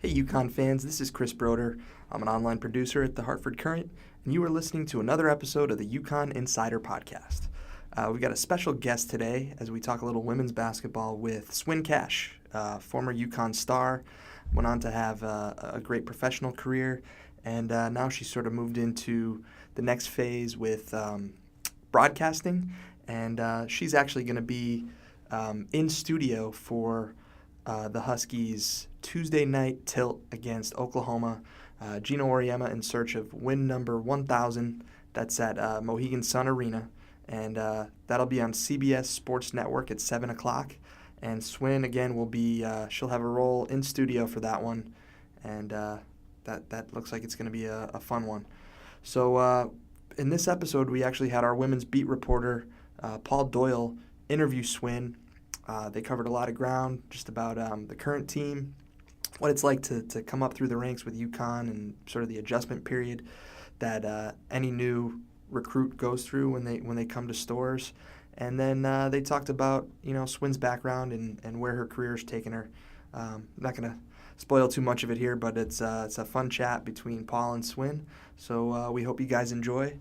Hey UConn fans, this is Chris Broder. I'm an online producer at the Hartford Courant, and you are listening to another episode of the UConn Insider Podcast. We've got a special guest today as we talk a little women's basketball with Swin Cash, former UConn star, went on to have a great professional career, and now she's sort of moved into the next phase with broadcasting, and she's actually going to be in studio for the Huskies' Tuesday night tilt against Oklahoma. Gino Auriemma in search of win number 1,000. That's at Mohegan Sun Arena. And that'll be on CBS Sports Network at 7 o'clock. And Swin, again, will be, she'll have a role in studio for that one. And that looks like it's going to be a fun one. So in this episode, we actually had our women's beat reporter, Paul Doyle, interview Swin. They covered a lot of ground just about the current team, what it's like to come up through the ranks with UConn and sort of the adjustment period that any new recruit goes through when they come to Storrs. And then they talked about, Swin's background and where her career has taken her. I'm not going to spoil too much of it here, but it's a fun chat between Paul and Swin. So we hope you guys enjoy.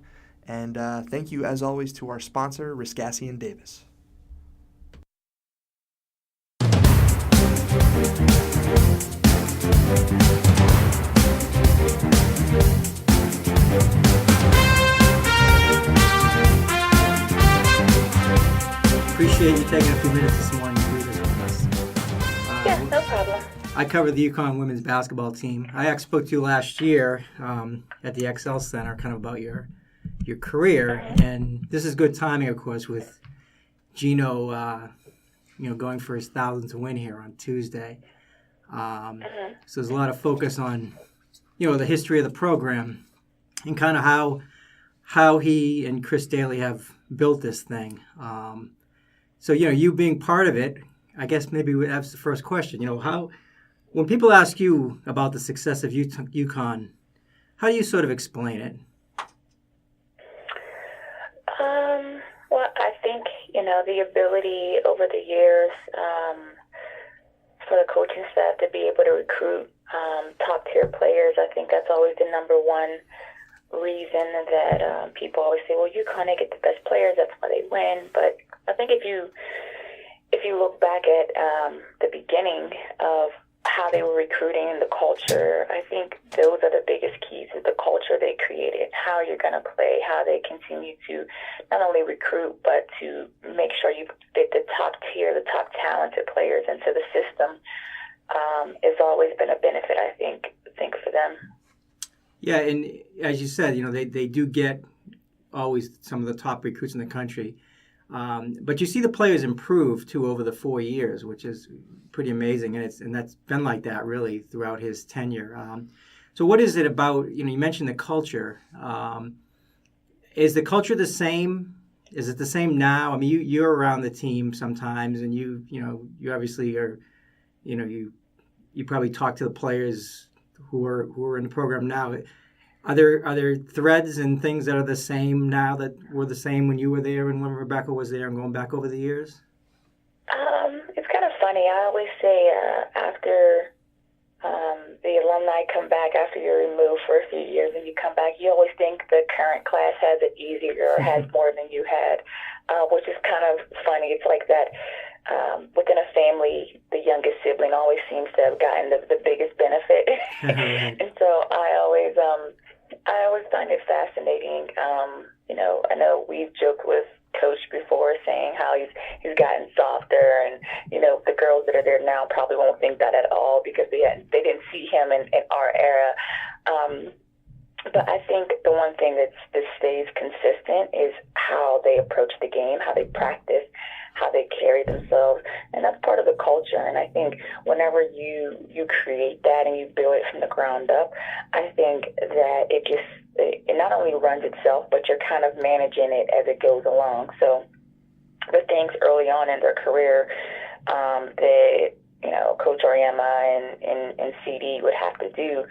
And thank you, as always, to our sponsor, Riscassi & Davis. Appreciate you taking a few minutes this morning to do this with us. Yeah, no problem. I cover the UConn women's basketball team. I actually spoke to you last year at the XL Center kind of about your career, and this is good timing, of course, with Gino going for his 1,000th win here on Tuesday. So there's a lot of focus on the history of the program and kind of how he and Chris Daly have built this thing. So you being part of it, I guess maybe that's the first question. When people ask you about the success of UConn, how do you sort of explain it? Well, I think the ability over the years for the coaching staff to be able to recruit top tier players. I think that's always the number one reason that people always say, well, UConn, they get the best players, that's why they win. But I think if you look back at the beginning of how they were recruiting and the culture, I think those are the biggest keys, is the culture they created, how you're going to play, how they continue to not only recruit, but to make sure you fit the top tier, the top talented players into the system. Has always been a benefit, I think for them. Yeah, and as you said, they do get always some of the top recruits in the country. But you see the players improve, too, over the 4 years, which is pretty amazing. And that's been like that, really, throughout his tenure. So what is it about, you mentioned the culture. Is the culture the same? Is it the same now? I mean, you're around the team sometimes, and you obviously are, you probably talk to the players who are in the program now. Are there threads and things that are the same now that were the same when you were there and when Rebecca was there and going back over the years? It's kind of funny. I always say after the alumni come back, after you're removed for a few years and you come back, you always think the current class has it easier or has more than you had, which is kind of funny. It's like that. Within a family, the youngest sibling always seems to have gotten the biggest benefit. And so I always find it fascinating. I know we've joked with Coach before saying how he's gotten softer, and the girls that are there now probably won't think that at all because they didn't see him in our era. But I think the one thing that stays consistent is how they approach the game, how they practice, how they carry themselves, and that's part of the culture. And I think whenever you create that and you build it from the ground up, I think that it not only runs itself, but you're kind of managing it as it goes along. So the things early on in their career that Coach Auriemma and CD would have to do,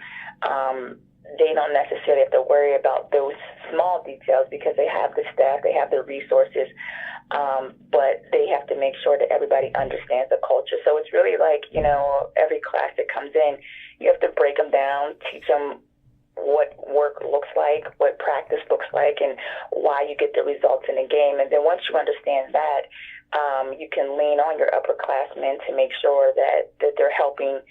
they don't necessarily have to worry about those small details because they have the staff, they have the resources, but they have to make sure that everybody understands the culture. So it's really like, every class that comes in, you have to break them down, teach them what work looks like, what practice looks like, and why you get the results in the game. And then once you understand that, you can lean on your upperclassmen to make sure that they're helping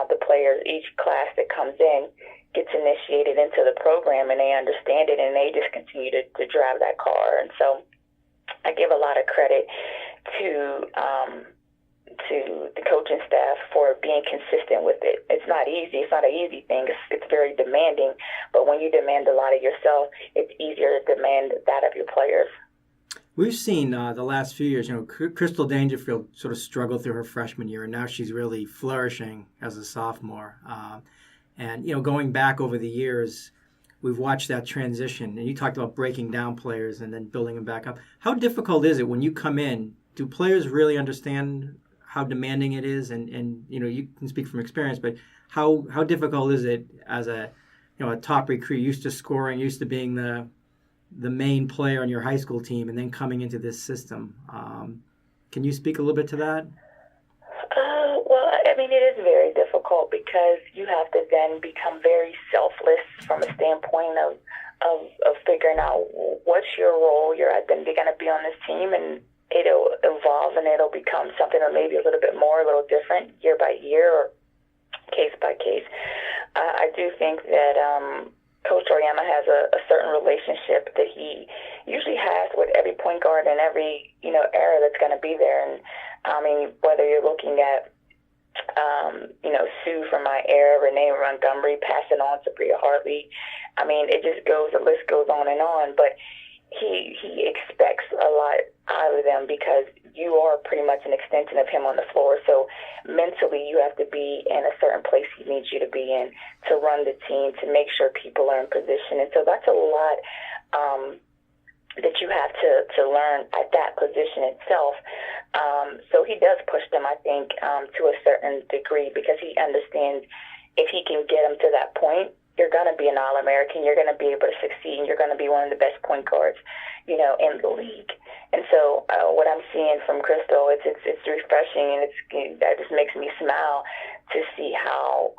the players. Each class that comes in gets initiated into the program, and they understand it, and they just continue to drive that car. And so I give a lot of credit to the coaching staff for being consistent with it. It's not easy. It's not an easy thing. It's very demanding. But when you demand a lot of yourself, it's easier to demand that of your players. We've seen the last few years, Crystal Dangerfield sort of struggled through her freshman year, and now she's really flourishing as a sophomore. And going back over the years, we've watched that transition. And you talked about breaking down players and then building them back up. How difficult is it when you come in? Do players really understand how demanding it is? And you can speak from experience, but how difficult is it as a top recruit, used to scoring, used to being the main player on your high school team, and then coming into this system? Can you speak a little bit to that? Well, I mean, it is very difficult because you have to then become very selfless from a standpoint of figuring out what's your role, your identity going to be on this team, and it'll evolve and it'll become something that maybe a little bit more, a little different year by year or case by case. I do think that Coach Oriana has a certain relationship that he usually has with every point guard in every era that's going to be there. And I mean, whether you're looking at Sue from my era, Renee Montgomery, passing on to Bria Hartley. I mean, it just goes, the list goes on and on. But he expects a lot out of them because you are pretty much an extension of him on the floor. So mentally you have to be in a certain place he needs you to be in to run the team, to make sure people are in position. And so that's a lot that you have to learn at that position itself. So he does push them, I think, to a certain degree because he understands if he can get them to that point, you're going to be an All-American, you're going to be able to succeed, and you're going to be one of the best point guards, in the league. And so what I'm seeing from Crystal, it's refreshing, and that just makes me smile to see how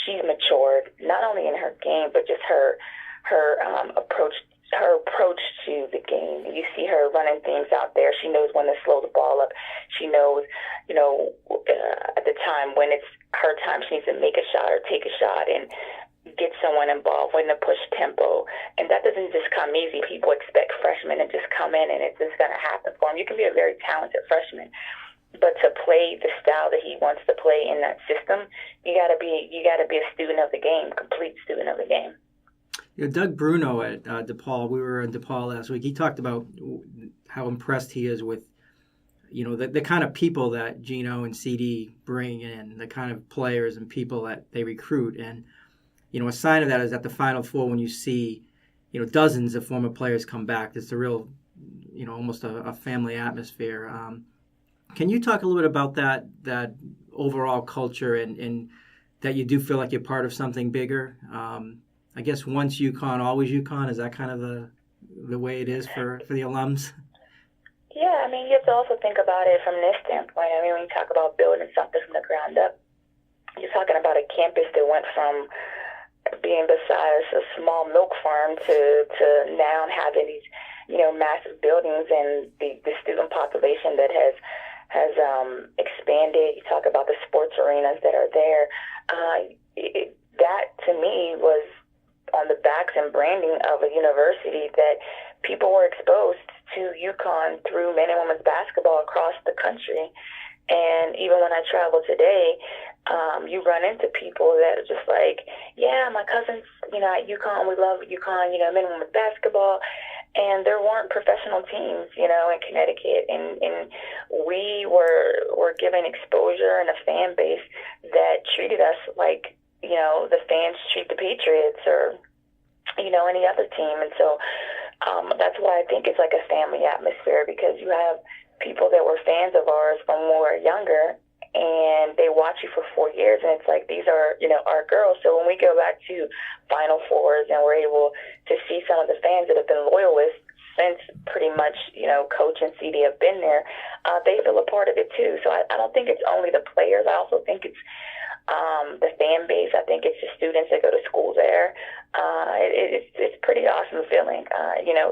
she's matured, not only in her game, but just her approach to the game. You see her running things out there. She knows when to slow the ball up. She knows, at the time when it's her time, she needs to make a shot or take a shot and get someone involved, when to push tempo. And that doesn't just come easy. People expect freshmen to just come in and it's just going to happen for them. You can be a very talented freshman, but to play the style that he wants to play in that system, you got to be a student of the game, complete student of the game. Doug Bruno at DePaul, we were in DePaul last week. He talked about how impressed he is with, the kind of people that Gino and CD bring in, the kind of players and people that they recruit. And, a sign of that is at the Final Four when you see, dozens of former players come back. It's a real, almost a family atmosphere. Can you talk a little bit about that overall culture and that you do feel like you're part of something bigger? I guess once UConn, always UConn. Is that kind of the way it is for the alums? Yeah, I mean, you have to also think about it from this standpoint. I mean, when you talk about building something from the ground up, you're talking about a campus that went from being beside a small milk farm to now having these, massive buildings, and the student population that has expanded. You talk about the sports arenas that are there. That to me was on the backs and branding of a university that people were exposed to UConn through men and women's basketball across the country. And even when I travel today, you run into people that are just like, yeah, my cousins, at UConn, we love UConn, men and women's basketball. And there weren't professional teams, in Connecticut. And we were given exposure and a fan base that treated us like, the fans treat the Patriots or, any other team. And so that's why I think it's like a family atmosphere, because you have people that were fans of ours when we were younger, and they watch you for 4 years, and it's like, these are, our girls. So when we go back to Final Fours and we're able to see some of the fans that have been loyalists since pretty much, Coach and CD have been there, they feel a part of it too. So I don't think it's only the players. I also think it's the fan base. I think it's the students that go to school there. It's pretty awesome feeling.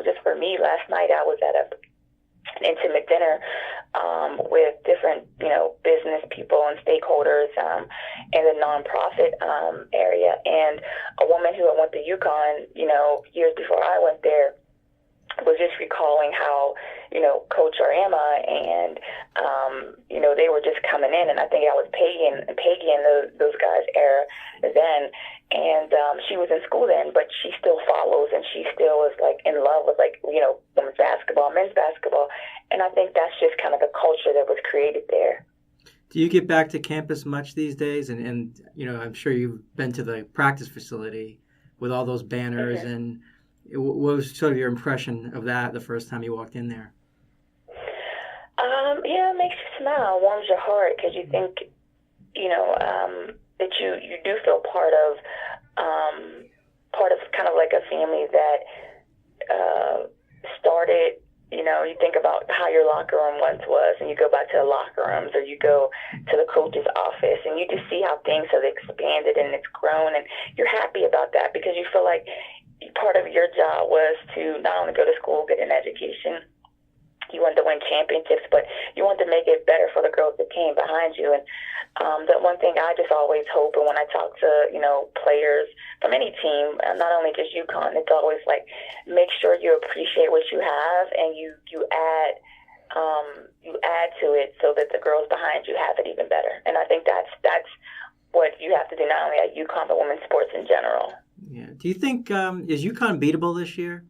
Just for me, last night I was at an intimate dinner with different, business people and stakeholders in the nonprofit area. And a woman who went to UConn, years before I went there, was just recalling how, Coach Arama and, they were just coming in. And I think I was Peggy and those guys' era then. And she was in school then, but she still follows, and she still is, in love with, women's basketball, men's basketball. And I think that's just kind of the culture that was created there. Do you get back to campus much these days? And I'm sure you've been to the practice facility with all those banners. Mm-hmm. And what was sort of your impression of that the first time you walked in there? It makes you smile, warms your heart, because you think, that you do feel part of kind of like a family that started. You think about how your locker room once was, and you go back to the locker rooms, or you go to the coach's office, and you just see how things have expanded and it's grown, and you're happy about that because you feel like part of your job was to not only go to school, get an education. You wanted to win championships, but you wanted to make it better for the girls that came behind you. And the one thing I just always hope, and when I talk to, players from any team, not only just UConn, it's always like, make sure you appreciate what you have, and you add to it so that the girls behind you have it even better. And I think that's what you have to do, not only at UConn, but women's sports in general. Yeah. Do you think, is UConn beatable this year?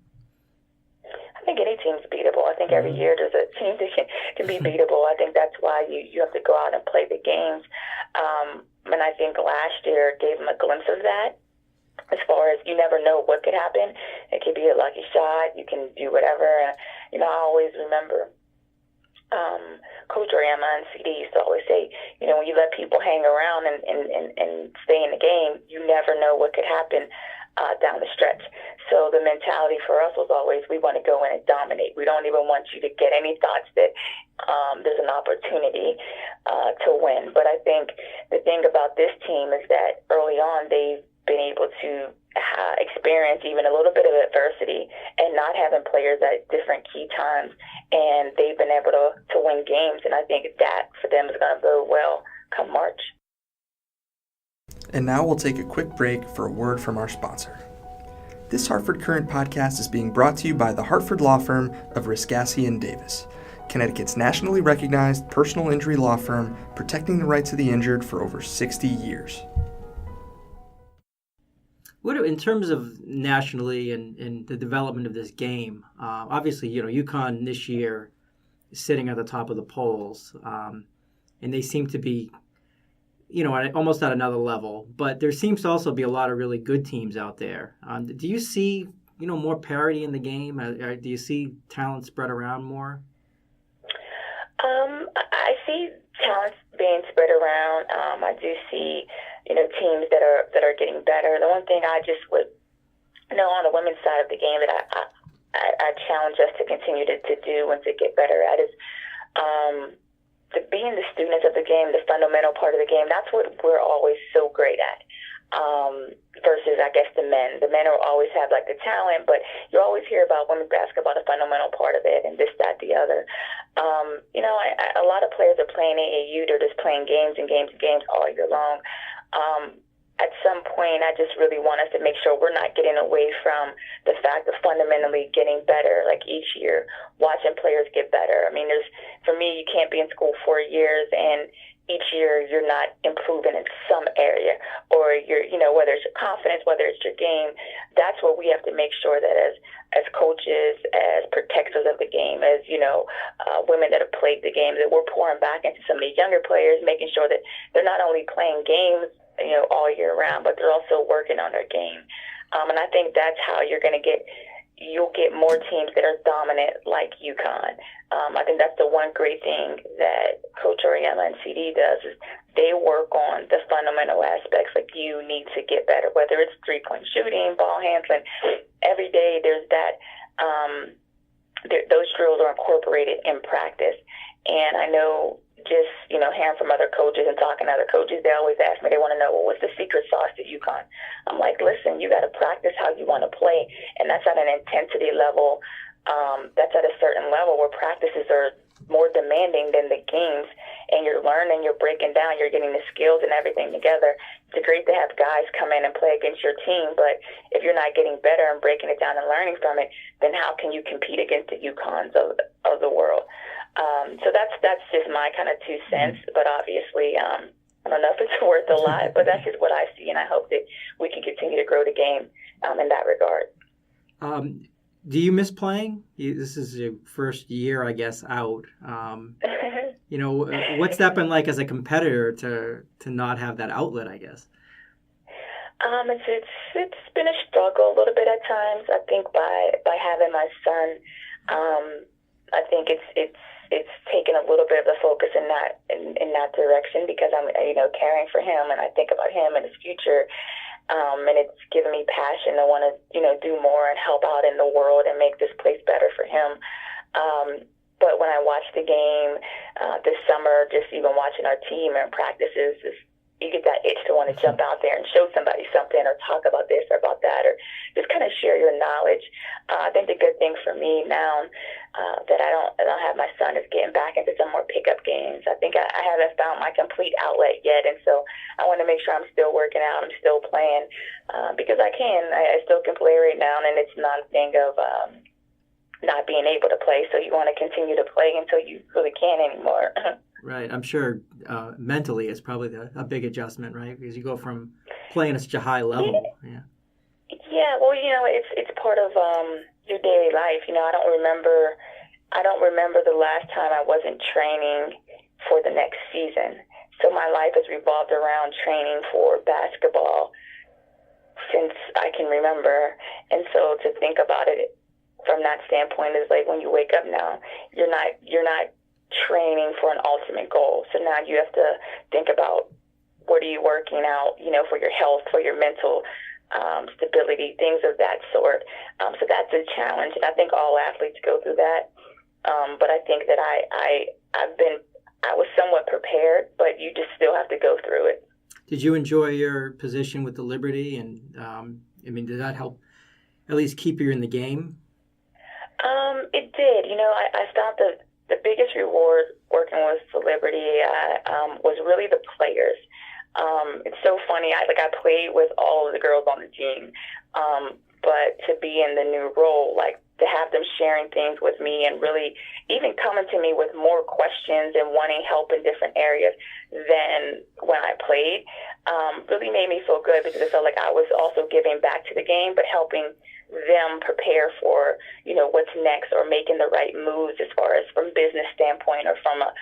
I think any team's beatable. I think every year there's a team that can be beatable. I think that's why you have to go out and play the games. And I think last year gave them a glimpse of that. As far as, you never know what could happen. It could be a lucky shot. You can do whatever. And, I always remember Coach Arama and CD used to always say, when you let people hang around and stay in the game, you never know what could happen down the stretch. So the mentality for us was always, we want to go in and dominate. We don't even want you to get any thoughts that there's an opportunity to win. But I think the thing about this team is that early on they've been able to experience even a little bit of adversity and not having players at different key times, and they've been able to win games. And I think that for them is going to bode well come March. And now we'll take a quick break for a word from our sponsor. This Hartford Courant podcast is being brought to you by the Hartford law firm of Riscassi & Davis, Connecticut's nationally recognized personal injury law firm, protecting the rights of the injured for over 60 years. What in terms of nationally and the development of this game? Obviously, UConn this year is sitting at the top of the polls, and they seem to be, almost at another level. But there seems to also be a lot of really good teams out there. Do you see, more parity in the game? Do you see talent spread around more? I see talent being spread around. I do see, teams that are getting better. The one thing I just would on the women's side of the game that I challenge us to continue to do and to get better at is to being the students of the game, the fundamental part of the game. That's what we're always so great at. Versus, I guess, the men. The men will always have the talent, but you always hear about women's basketball, the fundamental part of it, and this, that, the other. A lot of players are playing AAU. They're just playing games and games and games all year long. At some point, I just really want us to make sure we're not getting away from the fact of fundamentally getting better, each year, watching players get better. I mean, for me, you can't be in school 4 years and each year you're not improving in some area, or whether it's your confidence, whether it's your game. That's what we have to make sure that as coaches, as protectors of the game, as women that have played the game, that we're pouring back into some of the younger players, making sure that they're not only playing games all year round, but they're also working on their game. And I think that's how you're going to get you'll get more teams that are dominant like UConn. I think that's the one great thing that Coach Oriella and CD does is they work on the fundamental aspects. Like you need to get better, whether it's 3-point shooting, ball handling. Every day there's that. Those drills are incorporated in practice, and I know. Just, hearing from other coaches and talking to other coaches, they always ask me, they want to know, well, what's the secret sauce to UConn? I'm like, listen, you got to practice how you want to play, and that's at an intensity level. That's at a certain level where practices are more demanding than the games, and you're learning, you're breaking down, you're getting the skills and everything together. It's great to have guys come in and play against your team, but if you're not getting better and breaking it down and learning from it, then how can you compete against the UConns of the world? So that's just my kind of 2 cents, but obviously I don't know if it's worth a lot, but that's just what I see, and I hope that we can continue to grow the game in that regard. Do you miss playing? This is your first year, I guess, out. What's that been like as a competitor to not have that outlet, I guess? It's been a struggle a little bit at times. I think by having my son, I think it's taken a little bit of the focus in that direction because I'm caring for him and I think about him and his future, and it's given me passion to want to do more and help out in the world and make this place better for him. But when I watched the game this summer, just even watching our team and practices, you get that itch to want to jump out there and show somebody something or talk about this or about that or just kind of share your knowledge. I think the good thing for me now that I don't have my son is getting back into some more pickup games. I think I haven't found my complete outlet yet, and so I want to make sure I'm still working out, I'm still playing because I still can play right now, and it's not a thing of not being able to play. So you want to continue to play until you really can't anymore. Right. I'm sure mentally it's probably a big adjustment, right? Because you go from playing at such a high level. Yeah. Yeah. Well, it's part of your daily life. I don't remember the last time I wasn't training for the next season. So my life has revolved around training for basketball since I can remember. And so to think about it from that standpoint is like when you wake up now, you're not training for an ultimate goal. So now you have to think about what are you working out, for your health, for your mental stability, things of that sort. So that's a challenge, and I think all athletes go through that. But I think that I was somewhat prepared, but you just still have to go through it. Did you enjoy your position with the Liberty? And did that help at least keep you in the game? It did. I found the biggest reward working with the Liberty was really the players. It's so funny. I played with all of the girls on the team, but to be in the new role, to have them sharing things with me and really even coming to me with more questions and wanting help in different areas than when I played, really made me feel good because I felt like I was also giving back to the game, but helping them prepare for, what's next or making the right moves as far as from business standpoint or from a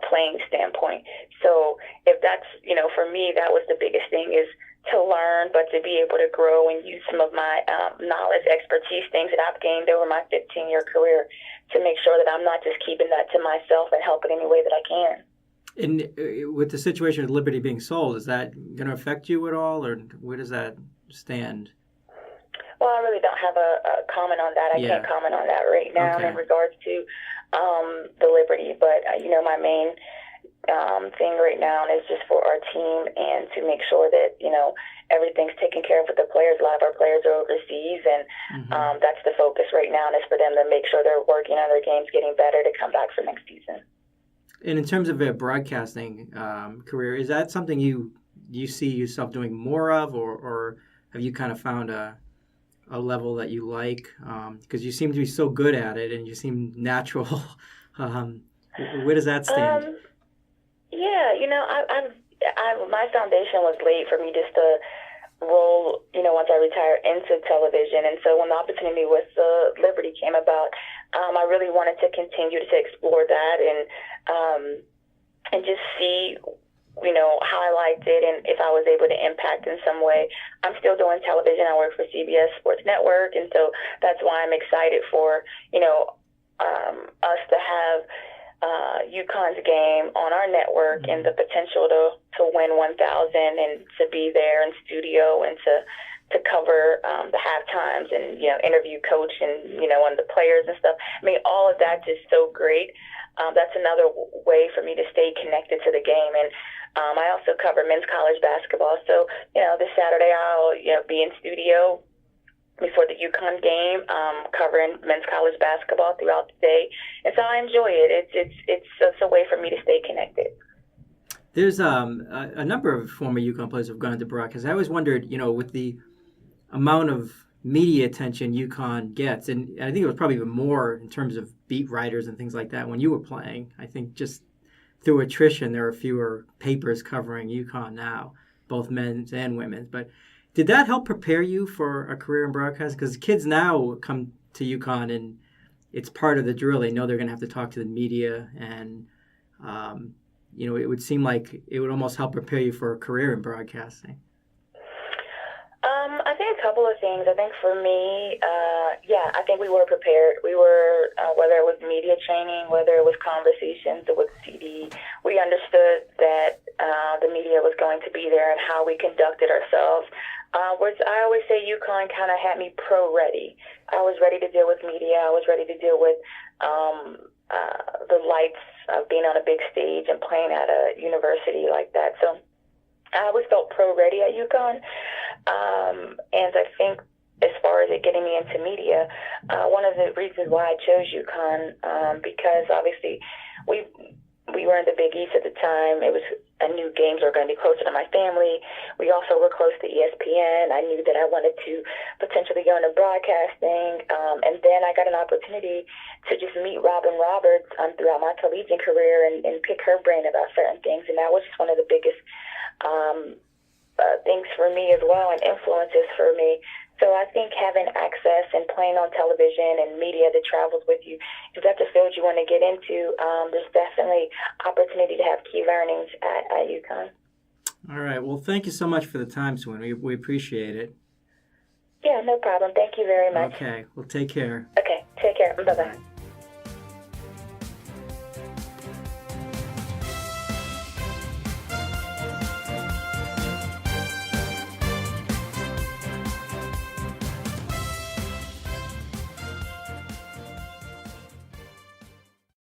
playing standpoint. So if that's, for me, that was the biggest thing is to learn, but to be able to grow and use some of my knowledge, expertise, things that I've gained over my 15-year career to make sure that I'm not just keeping that to myself and help it any way that I can. And with the situation with Liberty being sold, is that going to affect you at all, or where does that stand? Well, I really don't have a comment on that. I can't comment on that right now in regards to the Liberty. But, my main thing right now is just for our team and to make sure that, everything's taken care of with the players. A lot of our players are overseas, and that's the focus right now, and it's for them to make sure they're working on their games, getting better to come back for next season. And in terms of a broadcasting career, is that something you see yourself doing more of, or have you kind of found a level that you like? Because you seem to be so good at it, and you seem natural. Where does that stand? My foundation was laid for me just to roll, once I retired into television. And so when the opportunity with the Liberty came about, I really wanted to continue to explore that and just see highlights it and if I was able to impact in some way. I'm still doing television. I work for CBS Sports Network, and so that's why I'm excited for, us to have UConn's game on our network and the potential to win 1,000 and to be there in studio and to cover the half times and, interview coach and, and the players and stuff. I mean, all of that's just so great. That's another way for me to stay connected to the game. And I also cover men's college basketball. So, this Saturday I'll, be in studio before the UConn game, covering men's college basketball throughout the day. And so I enjoy it. It's a way for me to stay connected. There's a number of former UConn players who've gone into broadcast. I always wondered, with the amount of media attention UConn gets, and I think it was probably even more in terms of beat writers and things like that when you were playing. I think just through attrition, there are fewer papers covering UConn now, both men's and women's. But did that help prepare you for a career in broadcast? Because kids now come to UConn and it's part of the drill. They know they're going to have to talk to the media, and it would seem like it would almost help prepare you for a career in broadcasting. I think a couple of things. I think for me, I think we were prepared. We were, whether it was media training, whether it was conversations with CD, we understood that the media was going to be there and how we conducted ourselves. I always say UConn kind of had me pro-ready. I was ready to deal with media. I was ready to deal with the lights of being on a big stage and playing at a university like that. So I always felt pro-ready at UConn. And I think as far as it getting me into media, one of the reasons why I chose UConn, because obviously we were in the Big East at the time. I knew games were going to be closer to my family. We also were close to ESPN. I knew that I wanted to potentially go into broadcasting. And then I got an opportunity to just meet Robin Roberts throughout my collegiate career and pick her brain about certain things. And that was just one of the biggest things for me as well, and influences for me. So I think having access and playing on television and media that travels with you, if that's a field you want to get into, there's definitely opportunity to have key learnings at UConn. All right. Well, thank you so much for the time, Swin. We appreciate it. Yeah, no problem. Thank you very much. Okay. Well, take care. Okay, take care. Bye-bye.